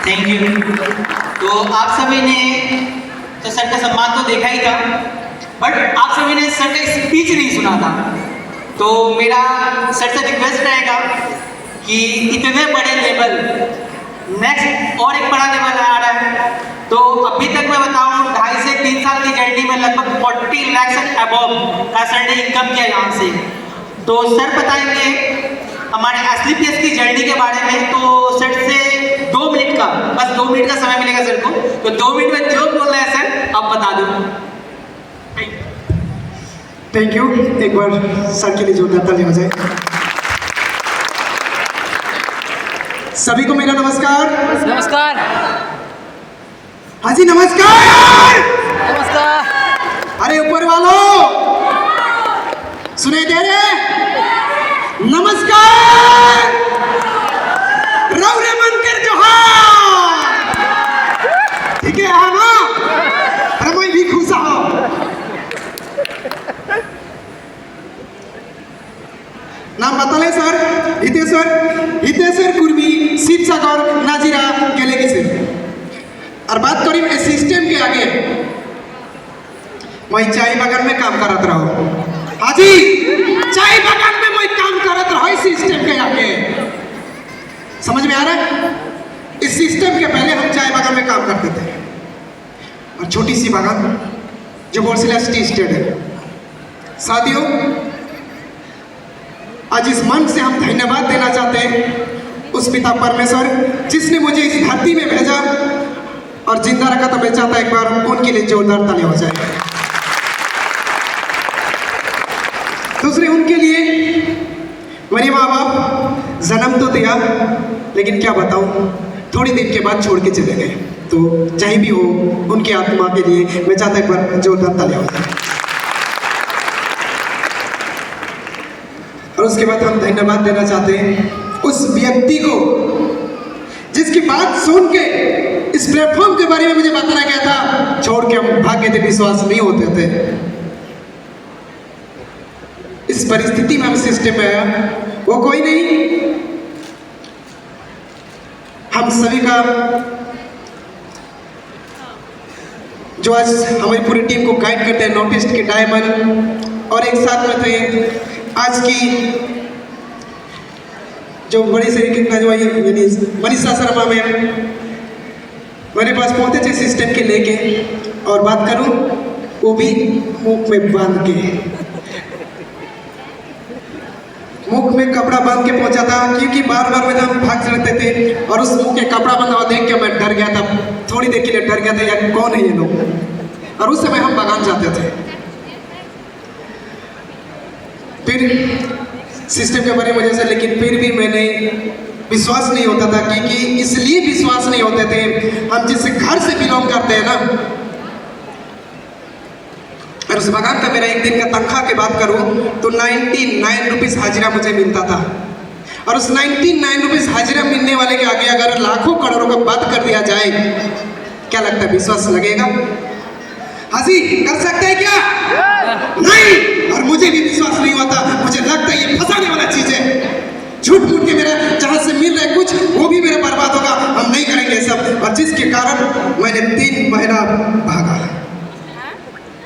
Thank you. तो आप सभी ने तो सर का सम्मान तो देखा ही था, बट आप सभी ने सर का स्पीच नहीं सुना था। तो मेरा सर से रिक्वेस्ट रहेगा कि इतने बड़े लेवल, नेक्स्ट और एक बड़ा लेवल आ रहा है। तो अभी तक मैं बताऊं 2.5 से 3 साल की जर्नी में लगभग 40 लाख से अबव का सर ने इनकम किया यहाँ से। तो सर बताएंगे हमारे एसलीपीएस की जर्नी के बारे में। तो सर से 2 मिनट का, बस 2 मिनट का समय मिलेगा सर को। तो 2 मिनट में जो बोल रहे हैं सर आप बता दो। Thank you. एक बार सर के लिए जोरदार ताली हो जाए। सभी को मेरा नमस्कार। नमस्कार। हाँ जी नमस्कार। नमस्कार। अरे ऊपर वालों सुने दे रहे? नमस्कार। रौरे मनकर जोहार। ठीक है हाँ ना? अरे मैं भी खुश हूँ। नाम बताले सर? हितेश्वर कुर्मी, शिवसागर, नाजिरा, गेलेगी से। और बात करी मैं सिस्टम के आगे, मैं चाय बागान में काम करत रहो। हाँ जी, चाय बागान में मैं काम करत रहो सिस्टम के आगे। समझ में आ रहा है? इस सिस्टम के पहले हम चाय बागान में काम करते थे, और छोटी सी बागान जो बोर्सिला टी स्टेट है। साथियों, आज इस मन से हम धन्यवाद देना चाहते हैं उस पिता परमेश्वर जिसने मुझे इस धरती में भेजा और जिंदा रखा। तो मैं चाहता एक बार उनके लिए जोरदार ताली हो जाए। दूसरे उनके लिए मेरे माँ बाप जन्म तो दिया, लेकिन क्या बताऊं, थोड़ी देर के बाद छोड़ के चले गए। तो चाहे भी हो उनकी आत्मा के लिए मैं चाहता एक बार जोरदार ताली हो जाए। और उसके बाद हम धन्यवाद देना चाहते हैं उस व्यक्ति को जिसकी बात सुन के इस प्लेटफॉर्म के बारे में मुझे बताया गया था, छोड़ के हम भाग गए थे, विश्वास नहीं होते थे। इस परिस्थिति में हम सिस्टम में आया, वो कोई नहीं, हम सभी का जो आज हमारी पूरी टीम को गाइड करते हैं, नॉर्थ ईस्ट के डायमंड, और एक साथ में थे आज की जो बड़ी से जो मनीषा शर्मा मैम मेरे पास पहुंचे थे सिस्टम के लेके, और बात करूं वो भी मुख में बांध के, मुख में कपड़ा बांध के पहुंचा था, क्योंकि बार बार में हम भाग चलते थे और उस मुख के कपड़ा बंधा हुआ देख के मैं डर गया था। थोड़ी देर के लिए डर गया था, यार कौन है ये लोग। और उस समय हम बागान जाते थे। फिर सिस्टम के बारे में वजह से, लेकिन फिर भी मैंने विश्वास नहीं होता था, क्योंकि इसलिए विश्वास नहीं होते थे, हम जिस घर से बिलोंग करते हैं ना। और उस बागान का मेरा एक दिन का तनख्वाह की बात करूं तो 99 रुपीज़ हाजिरा मुझे मिलता था। और उस 99 रुपीज़ हाजिरा मिलने वाले के आगे अगर लाखों करोड़ों का बात कर दिया जाए, क्या लगता है विश्वास लगेगा? हंसी कर सकते हैं क्या? नहीं। और मुझे भी विश्वास नहीं होता, मुझे लगता है ये फंसाने वाला चीज है। झूठ मूठ के मेरा जहां से मिल रहा है कुछ, वो भी मेरा बर्बाद होगा, हम नहीं करेंगे सब। और जिसके कारण मैंने 3 महीना भागा।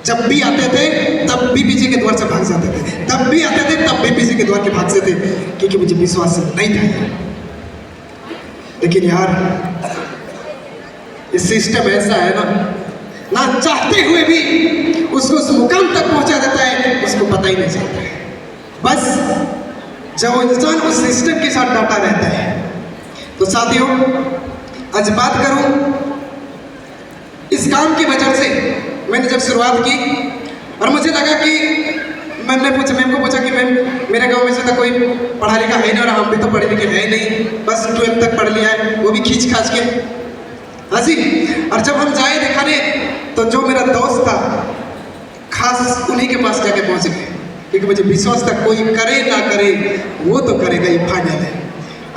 जब भी आते थे तब भी पीछे के द्वार से भाग जाते थे, तब भी आते थे तब भी पीछे के द्वार के भागते थे, क्योंकि मुझे विश्वास नहीं था। लेकिन यार ये सिस्टम ऐसा है ना चाहते हुए भी उसको उस मुकाम तक पहुंचा देता है, उसको पता ही नहीं चलता है। बस जब वो इंसान उस सिस्टम के साथ डाटा रहता है। तो साथियों, आज बात करूं इस काम की वजह से, मैंने जब शुरुआत की और मुझे लगा कि मैंने मैम को पूछा कि मैम मेरे गांव में से तो कोई पढ़ा लिखा है नहीं, और हम भी तो पढ़े लिखे है नहीं, बस 12th तक पढ़ लिया है, वो भी खींच खाच के। हाँ जी। और जब हम जाए दिखाने तो जो मेरा दोस्त था खास उन्हीं के पास जाके पहुंच गए, क्योंकि मुझे विश्वास था कोई करे ना करे वो तो करेगा, ये फाइनल है।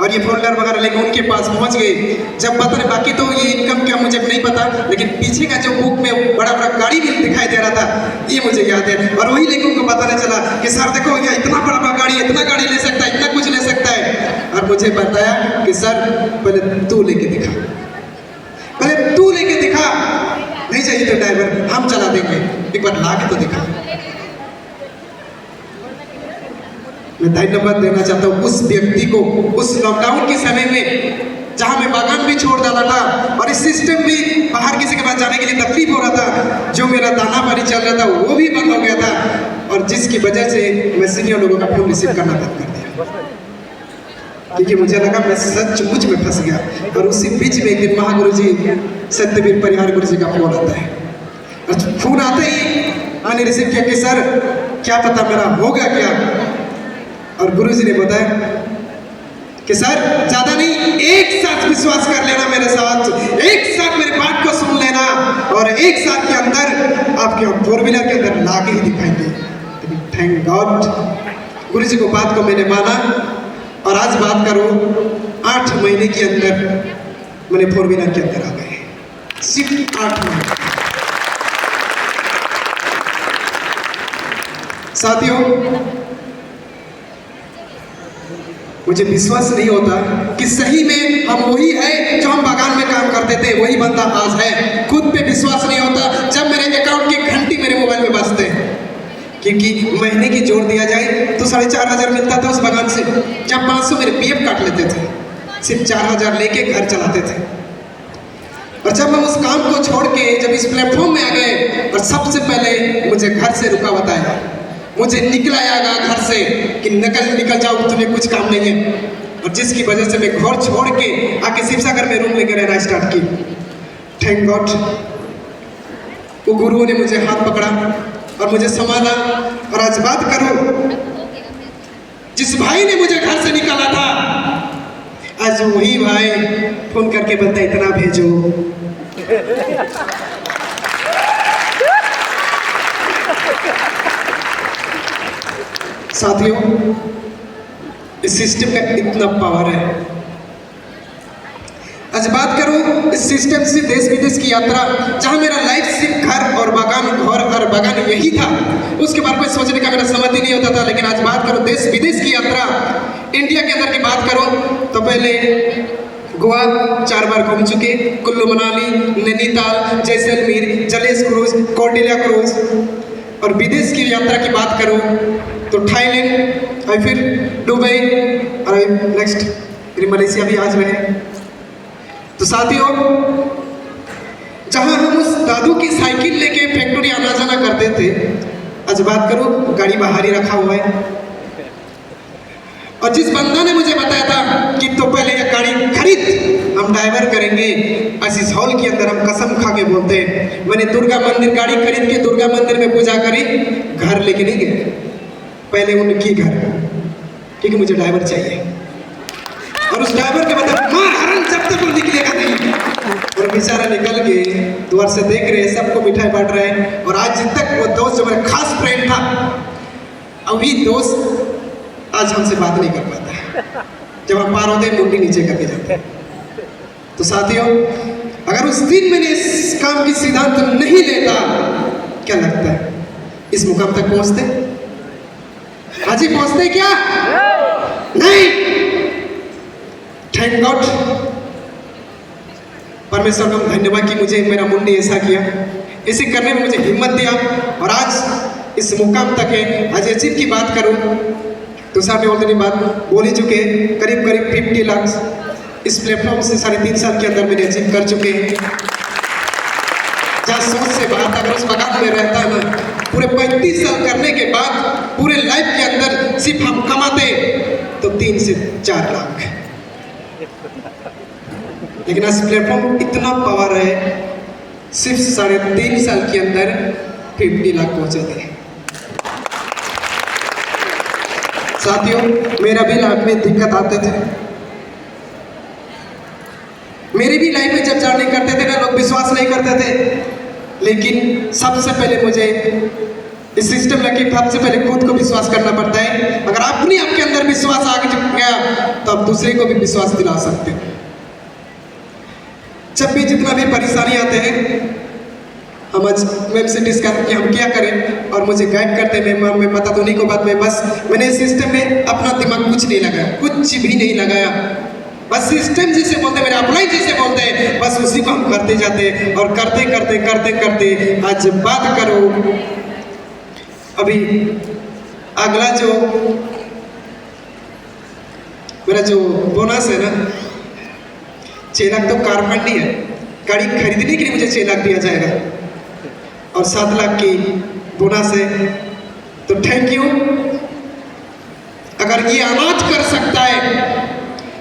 और ये फोल्डर वगैरह लेके उनके पास पहुंच गए। जब बता रहे बाकी तो ये इनकम क्या मुझे नहीं पता, लेकिन पीछे का जो बुक में बड़ा बड़ा गाड़ी भी दिखाई दे रहा था ये मुझे याद है। और वही लेके उनको पता चला कि सर देखो ये इतना बड़ा बड़ा गाड़ी, इतना गाड़ी ले सकता है, इतना कुछ ले सकता है। और मुझे बताया कि सर पहले तू लेके दिखा। काम चला देंगे, एक बार ला के तो दिखा। मैं धन्यवाद देना चाहता हूँ उस व्यक्ति को, उस लॉकडाउन के समय में जहाँ मैं बागान भी छोड़ डाला था और इस सिस्टम भी बाहर किसी के पास जाने के लिए तकलीफ हो रहा था, जो मेरा दाना पानी चल रहा था वो भी बंद हो गया था, और जिसकी वजह से मैं सीनियर लोगों का फोन रिसीव करना बंद कर दिया, क्योंकि मुझे लगा मैं सचमुच में फंस गया। और उसी बीच में एक दिन महागुरु जी सत्यवीर परिहार गुरु जी का फोन आता है, और फोन आते ही मैंने रिसीव किया कि सर क्या पता मेरा होगा क्या, और गुरु जी ने बताया कि सर ज़्यादा नहीं, एक साथ विश्वास कर लेना मेरे साथ, एक साथ मेरे बात को सुन लेना, और एक साथ के अंदर आपके हम 4 व्हीलर के अंदर ला के ही दिखाएंगे। थैंक गॉड, गुरु जी को बात को मैंने माना, और आज बात करो 8 महीने के अंदर मैंने 4 व्हीलर के अंदर आ गए, सिर्फ 8 महीने। साथियों, मुझे विश्वास नहीं होता कि सही में हम वही है जो हम बागान में काम करते थे, वही बंदा आज है। खुद पे विश्वास नहीं होता जब मेरे अकाउंट की घंटी मेरे मोबाइल में बजते हैं, क्योंकि महीने की जोड़ दिया जाए तो 4,500 मिलता था उस बागान से, जब 500 मेरे पीएफ काट लेते थे, सिर्फ 4,000 लेके घर चलाते थे। और जब हम उस काम को छोड़ के जब इस प्लेटफॉर्म में आ गए, और सबसे पहले मुझे घर से रुकावट आया, मुझे निकलाया गया घर से कि निकल जाओ, तुम्हें कुछ काम नहीं है, और जिसकी वजह से मैं घर छोड़ के आके शिवसागर में रूम लेकर रहना स्टार्ट की। थैंक गॉड, वो गुरुओं ने मुझे हाथ पकड़ा और मुझे संभाला। और आज बात करूं, जिस भाई ने मुझे घर से निकाला था, आज वही भाई फोन करके बोलता इतना भेजो। साथियों, इस सिस्टम का इतना पावर है। आज बात करूं इस सिस्टम से देश विदेश की यात्रा, जहां मेरा लाइफ सिर्फ घर और बागान यही था, उसके बारे में सोचने का मेरा समझ ही नहीं होता था। लेकिन आज बात करूं देश विदेश की यात्रा, इंडिया के अंदर की बात करूं तो पहले गोवा 4 बार घूम चुके, कुल्लू मनाली, नैनीताल, जैसलमेर, जलेश क्रूज, कौटिल्य क्रूज। और विदेश की यात्रा की बात करूं तो थाईलैंड, और फिर दुबई, और नेक्स्ट फिर मलेशिया भी आज में है। तो साथियों, जहां हम उस दादू की साइकिल लेके फैक्ट्री आना जाना करते थे, आज बात करूं गाड़ी बाहर ही रखा हुआ है। और जिस बंदा ने मुझे बताया था कि तो पहले ये गाड़ी खरीद, हम ड्राइवर करेंगे, इस हॉल के अंदर हम कसम खा के बोलते हैं, मैंने दुर्गा मंदिर गाड़ी खरीद के दुर्गा मंदिर में पूजा करी, घर लेके नहीं गए, पहले उनकी घर, क्योंकि मुझे ड्राइवर चाहिए। और उस ड्राइवर के मतलब मार हरण जब तक वो निकलेगा नहीं। और बेचारा निकल के द्वार से देख रहे, सबको मिठाई बांट रहे हैं। और आज तक वो दोस्त जो मेरा खास फ्रेंड था, अभी दोस्त आज हमसे बात नहीं कर पाता है, जब हम पार होते हैं मुंडी नीचे करके जाते हैं। तो साथियों, अगर उस दिन मैंने इस काम की सिद्धांत नहीं लेता, क्या लगता है इस मुकाम तक पहुंचते? आज ही पहुंचते क्या? नहीं। थैंक गॉड, परमेश्वर का धन्यवाद कि मुझे मेरा मुंडी ऐसा किया, इसे करने में मुझे हिम्मत दिया, और आज इस मुकाम तक है। आज अचीव की बात करूं तो सामने ऑलरेडी बात बोल ही चुके हैं, करीब 50 लाख इस प्लेटफॉर्म से 3.5 साल के अंदर मैंने अचीव कर चुके हैं। जहाँ सोच से बात, अगर उस बागान में रहता है ना, पूरे 35 साल करने के बाद पूरे लाइफ के अंदर सिर्फ हम कमाते तो 3 से 4 लाख, लेकिन आज प्लेटफॉर्म इतना पावर है, सिर्फ 3.5 साल के अंदर 50 लाख पहुंचे थे। साथियों, मेरा भी लाइफ में दिक्कत आते थे, मेरी भी लाइफ में जब जर्नी करते थे ना, लोग विश्वास नहीं करते थे, लेकिन सबसे पहले मुझे इस सिस्टम में कि सबसे पहले खुद को विश्वास करना पड़ता है। अगर अपने आपके अंदर विश्वास आ गया तो आप दूसरे को भी विश्वास दिला सकते हो। जब भी जितना भी परेशानी आते हैं, हम आज मैम से डिस्कस कि हम क्या करें, और मुझे गाइड करते हैं मैम, मैं बता दूँ को बात में, बस मैंने इस सिस्टम में अपना दिमाग कुछ नहीं लगाया, कुछ भी नहीं लगाया, बस सिस्टम जिसे बोलते हैं, मेरे अपलाइन जिसे बोलते हैं, बस उसी को हम करते जाते हैं और करते करते करते करते आज बात करो अभी अगला जो मेरा जो बोनस है ना, 6 लाख तो कार फंडी है, गाड़ी खरीदने के लिए मुझे 6 लाख दिया जाएगा और 7 लाख की बोनस है। तो थैंक यू। अगर ये अनाज कर सकता है,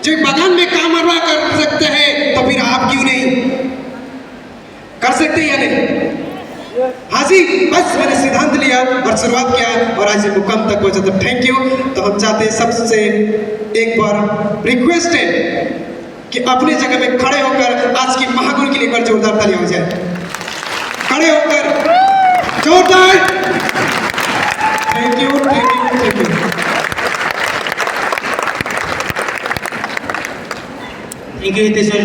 जो बगान में काम कर सकते हैं, तो फिर आप क्यों नहीं कर सकते या नहीं? हाँ जी, बस मैंने सिद्धांत लिया और शुरुआत किया और आज मुकाम तक पहुंचा। तो थैंक यू। तो हम चाहते हैं सबसे एक बार रिक्वेस्ट है कि अपने जगह में खड़े होकर आज की महागुरु के लिए एक बार जोरदार ताली हो जाए। खड़े होकर जोरदार thank you thank you thank you. Thank you Hiteshwar.